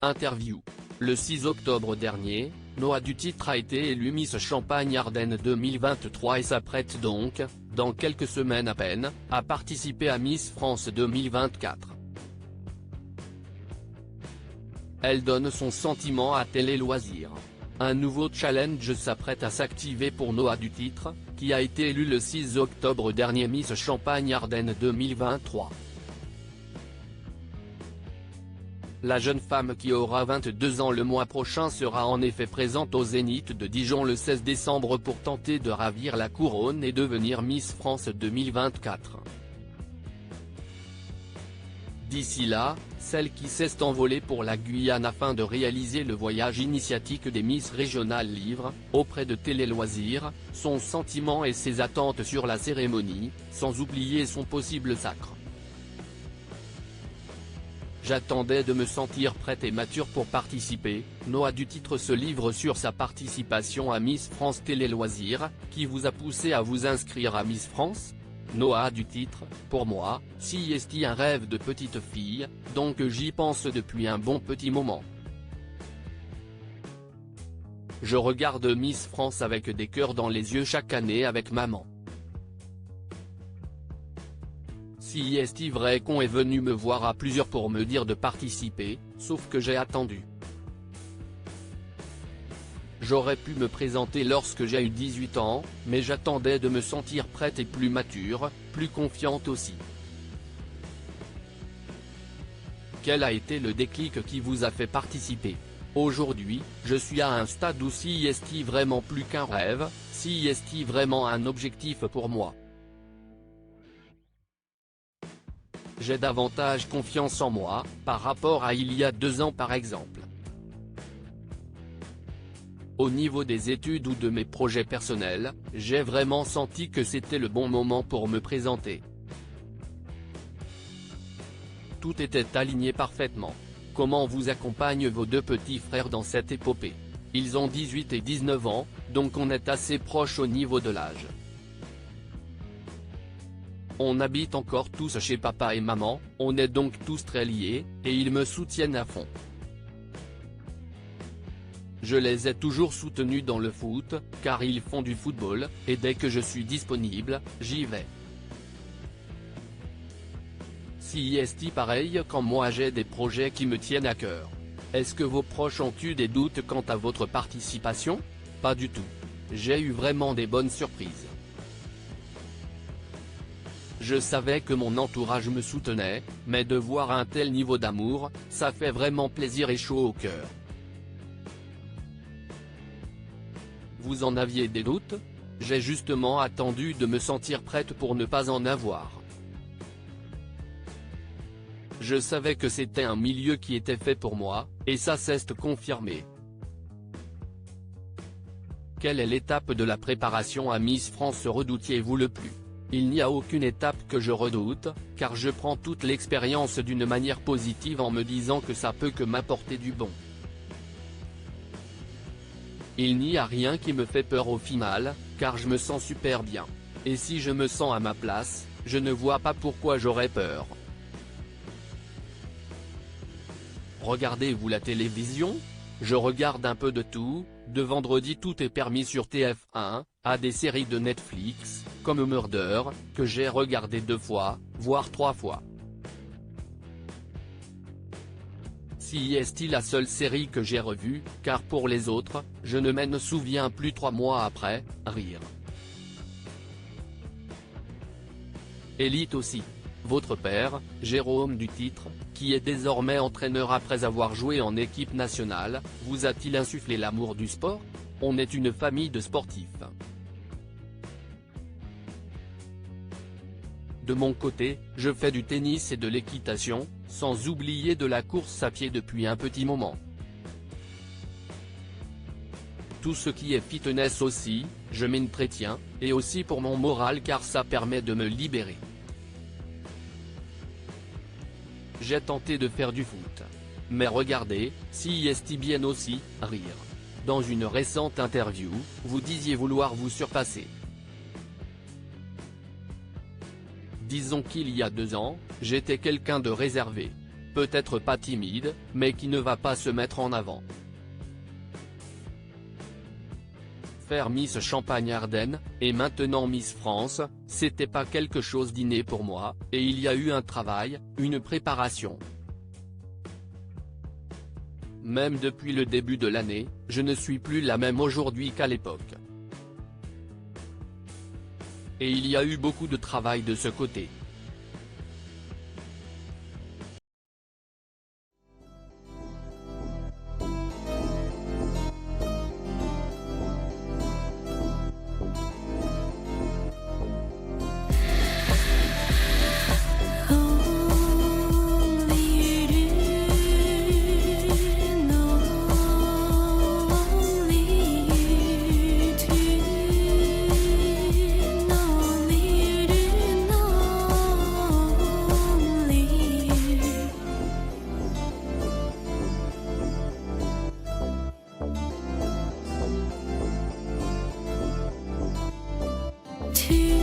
Interview. Le 6 octobre dernier, Noah Dutitre a été élue Miss Champagne-Ardenne 2023 et s'apprête donc, dans quelques semaines à peine, à participer à Miss France 2024. Elle donne son sentiment à Télé Loisirs. Un nouveau challenge s'apprête à s'activer pour Noah Dutitre, qui a été élue le 6 octobre dernier Miss Champagne-Ardenne 2023. La jeune femme qui aura 22 ans le mois prochain sera en effet présente au Zénith de Dijon le 16 décembre pour tenter de ravir la couronne et devenir Miss France 2024. D'ici là, celle qui s'est envolée pour la Guyane afin de réaliser le voyage initiatique des Miss Régionales livre, auprès de Télé Loisirs, son sentiment et ses attentes sur la cérémonie, sans oublier son possible sacre. J'attendais de me sentir prête et mature pour participer. Noah Dutitre se livre sur sa participation à Miss France Télé Loisirs, qui vous a poussé à vous inscrire à Miss France ? Noah Dutitre, pour moi, c'est un rêve de petite fille, donc j'y pense depuis un bon petit moment. Je regarde Miss France avec des cœurs dans les yeux chaque année avec maman. C'est vrai qu'on est venu me voir à plusieurs pour me dire de participer, sauf que j'ai attendu. J'aurais pu me présenter lorsque j'ai eu 18 ans, mais j'attendais de me sentir prête et plus mature, plus confiante aussi. Quel a été le déclic qui vous a fait participer ? Aujourd'hui, je suis à un stade où c'est vraiment plus qu'un rêve, c'est vraiment un objectif pour moi. J'ai davantage confiance en moi, par rapport à il y a 2 ans par exemple. Au niveau des études ou de mes projets personnels, j'ai vraiment senti que c'était le bon moment pour me présenter. Tout était aligné parfaitement. Comment vous accompagnent vos 2 petits frères dans cette épopée ? Ils ont 18 et 19 ans, donc on est assez proches au niveau de l'âge. On habite encore tous chez papa et maman, on est donc tous très liés, et ils me soutiennent à fond. Je les ai toujours soutenus dans le foot, car ils font du football, et dès que je suis disponible, j'y vais. C'est pareil quand moi j'ai des projets qui me tiennent à cœur. Est-ce que vos proches ont eu des doutes quant à votre participation ? Pas du tout. J'ai eu vraiment des bonnes surprises. Je savais que mon entourage me soutenait, mais de voir un tel niveau d'amour, ça fait vraiment plaisir et chaud au cœur. Vous en aviez des doutes ? J'ai justement attendu de me sentir prête pour ne pas en avoir. Je savais que c'était un milieu qui était fait pour moi, et ça s'est confirmé. Quelle est l'étape de la préparation à Miss France redoutiez-vous le plus ? Il n'y a aucune étape que je redoute, car je prends toute l'expérience d'une manière positive en me disant que ça peut que m'apporter du bon. Il n'y a rien qui me fait peur au final, car je me sens super bien. Et si je me sens à ma place, je ne vois pas pourquoi j'aurais peur. Regardez-vous la télévision ? Je regarde un peu de tout, de vendredi tout est permis sur TF1, à des séries de Netflix, comme Murder, que j'ai regardé 2 fois, voire 3 fois. C'est la seule série que j'ai revue, car pour les autres, je ne me souviens plus 3 mois après, rire. Élite aussi. Votre père, Jérôme Dutitre, qui est désormais entraîneur après avoir joué en équipe nationale, vous a-t-il insufflé l'amour du sport ? On est une famille de sportifs. De mon côté, je fais du tennis et de l'équitation, sans oublier de la course à pied depuis un petit moment. Tout ce qui est fitness aussi, je m'entretiens, et aussi pour mon moral car ça permet de me libérer. J'ai tenté de faire du foot. Mais regardez, c'est bien aussi, rire. Dans une récente interview, vous disiez vouloir vous surpasser. Disons qu'il y a 2 ans, j'étais quelqu'un de réservé. peut-être pas timide, mais qui ne va pas se mettre en avant. Faire Miss Champagne-Ardenne, et maintenant Miss France, c'était pas quelque chose d'inné pour moi, et il y a eu un travail, une préparation. Même depuis le début de l'année, je ne suis plus la même aujourd'hui qu'à l'époque. Et il y a eu beaucoup de travail de ce côté. To